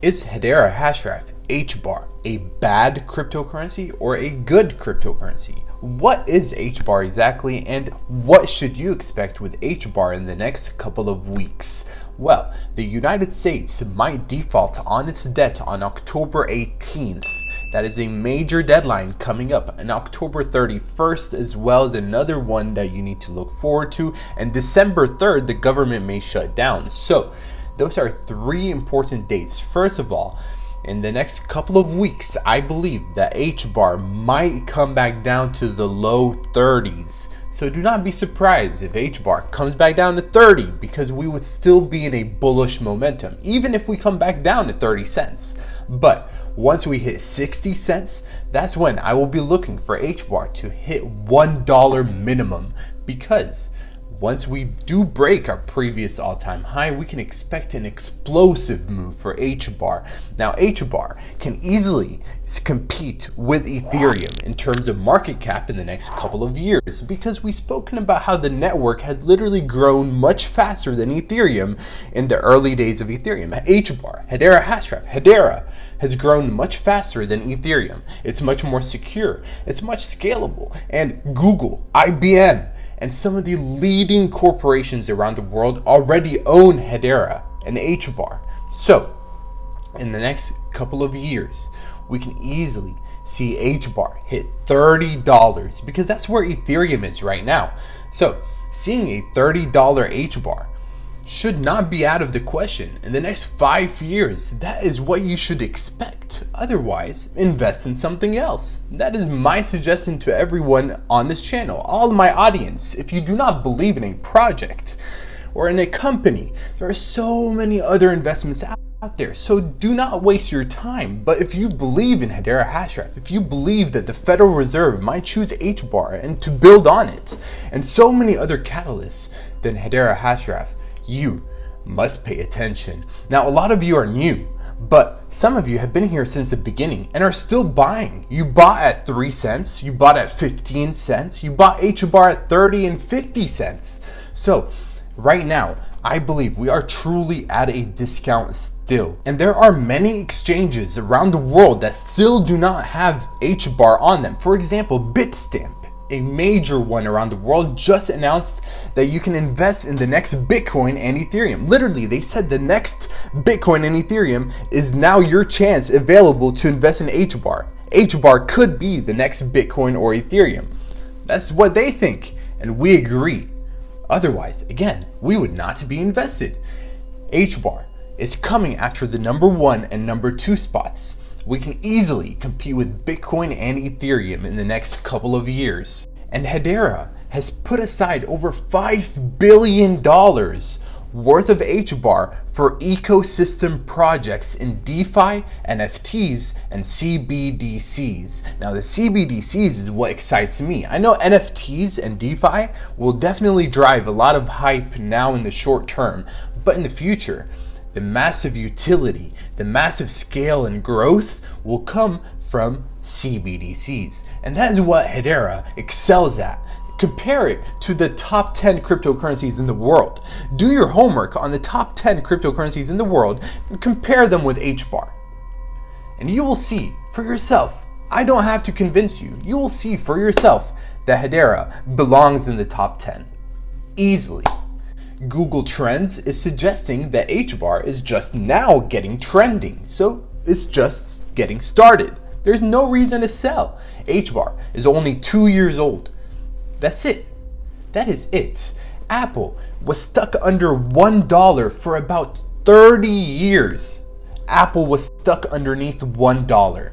Is Hedera HBAR a bad cryptocurrency or a good cryptocurrency? What is HBAR exactly, and what should you expect with HBAR in the next couple of weeks? Well, the United States might default on its debt on October 18th. That is a major deadline coming up, and October 31st as well as another one that you need to look forward to, and December 3rd the government may shut down. So those are three important dates. First of all, in the next couple of weeks, I believe that HBAR might come back down to the low 30s. So do not be surprised if HBAR comes back down to 30, because we would still be in a bullish momentum, even if we come back down to 30 cents. But once we hit 60 cents, that's when I will be looking for HBAR to hit $1 minimum, because once we do break our previous all-time high, we can expect an explosive move for HBAR. Now, HBAR can easily compete with Ethereum in terms of market cap in the next couple of years, because we've spoken about how the network has literally grown much faster than Ethereum in the early days of Ethereum. HBAR, Hedera has grown much faster than Ethereum. It's much more secure, it's much scalable, and Google, IBM, and some of the leading corporations around the world already own Hedera and HBAR. So, in the next couple of years, we can easily see HBAR hit $30, because that's where Ethereum is right now. So, seeing a $30 HBAR should not be out of the question. In the next 5 years, that is what you should expect. Otherwise, invest in something else. That is my suggestion to everyone on this channel, all of my audience. If you do not believe in a project or in a company, there are so many other investments out there, so do not waste your time. But if you believe in Hedera HBAR, if you believe that the Federal Reserve might choose HBAR and to build on it, and so many other catalysts, then Hedera HBAR, you must pay attention. Now, a lot of you are new, but some of you have been here since the beginning and are still buying. You bought at 3 cents, you bought at 15 cents, you bought HBAR at 30 and 50 cents. So right now, I believe we are truly at a discount still. And there are many exchanges around the world that still do not have HBAR on them. For example, Bitstamp, a major one around the world, just announced that you can invest in the next Bitcoin and Ethereum. Literally, they said the next Bitcoin and Ethereum is now your chance available to invest in HBAR. HBAR could be the next Bitcoin or Ethereum. That's what they think, and we agree. Otherwise, again, we would not be invested. HBAR is coming after the number 1 and number 2 spots. We can easily compete with Bitcoin and Ethereum in the next couple of years. And Hedera has put aside over $5 billion worth of HBAR for ecosystem projects in DeFi, NFTs, and CBDCs. Now, the CBDCs is what excites me. I know NFTs and DeFi will definitely drive a lot of hype now in the short term, but in the future, the massive utility, the massive scale and growth will come from CBDCs. And that is what Hedera excels at. Compare it to the top 10 cryptocurrencies in the world. Do your homework on the top 10 cryptocurrencies in the world and compare them with HBAR. And you will see for yourself. I don't have to convince you. You will see for yourself that Hedera belongs in the top 10. Easily. Google Trends is suggesting that HBAR is just now getting trending, so it's just getting started. There's no reason to sell. HBAR is only 2 years old. That's it. That is it. Apple was stuck under $1 for about 30 years. Apple was stuck underneath $1.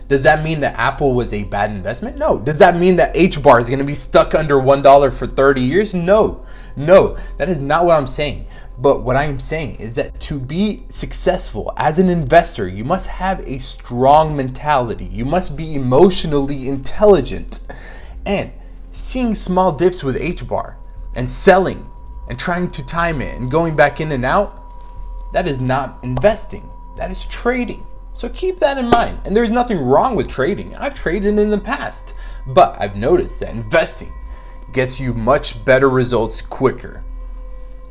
Does that mean that Apple was a bad investment? No. Does that mean that HBAR is going to be stuck under $1 for 30 years? No. No, that is not what I'm saying. But what I am saying is that to be successful as an investor, you must have a strong mentality. You must be emotionally intelligent. And seeing small dips with HBAR and selling and trying to time it and going back in and out, that is not investing. That is trading. So keep that in mind. And there's nothing wrong with trading. I've traded in the past, but I've noticed that investing gets you much better results quicker.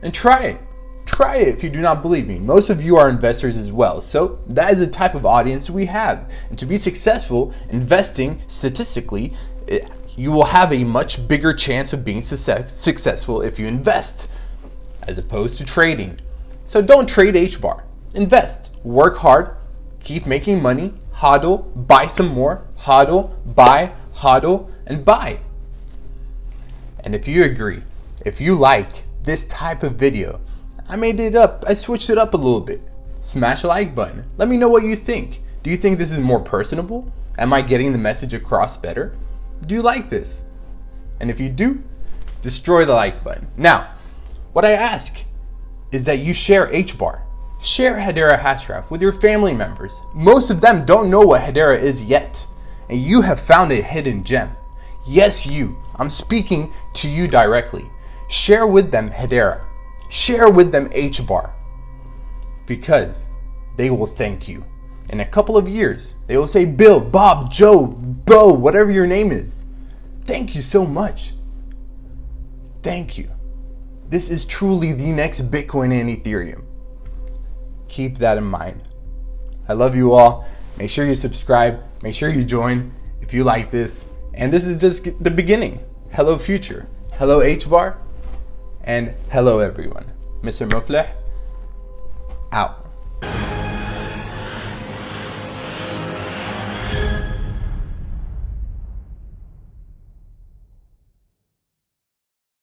And try it. Try it if you do not believe me. Most of you are investors as well, so that is the type of audience we have. And to be successful investing statistically, you will have a much bigger chance of being successful if you invest as opposed to trading. So don't trade HBAR. Invest. Work hard. Keep making money. HODL. Buy some more. HODL. Buy. HODL. And buy. And if you agree, if you like this type of video, I made it up. I switched it up a little bit. Smash the like button. Let me know what you think. Do you think this is more personable? Am I getting the message across better? Do you like this? And if you do, destroy the like button. Now, what I ask is that you share HBAR. Share Hedera Hashgraph with your family members. Most of them don't know what Hedera is yet, and you have found a hidden gem. Yes, you. I'm speaking to you directly. Share with them Hedera. Share with them HBAR, because they will thank you. In a couple of years, they will say, Bill, Bob, Joe, Bo, whatever your name is, thank you so much. Thank you. This is truly the next Bitcoin and Ethereum. Keep that in mind. I love you all. Make sure you subscribe. Make sure you join if you like this. And this is just the beginning. Hello, future. Hello, HBAR. And hello, everyone. Mr. Mufleh, out.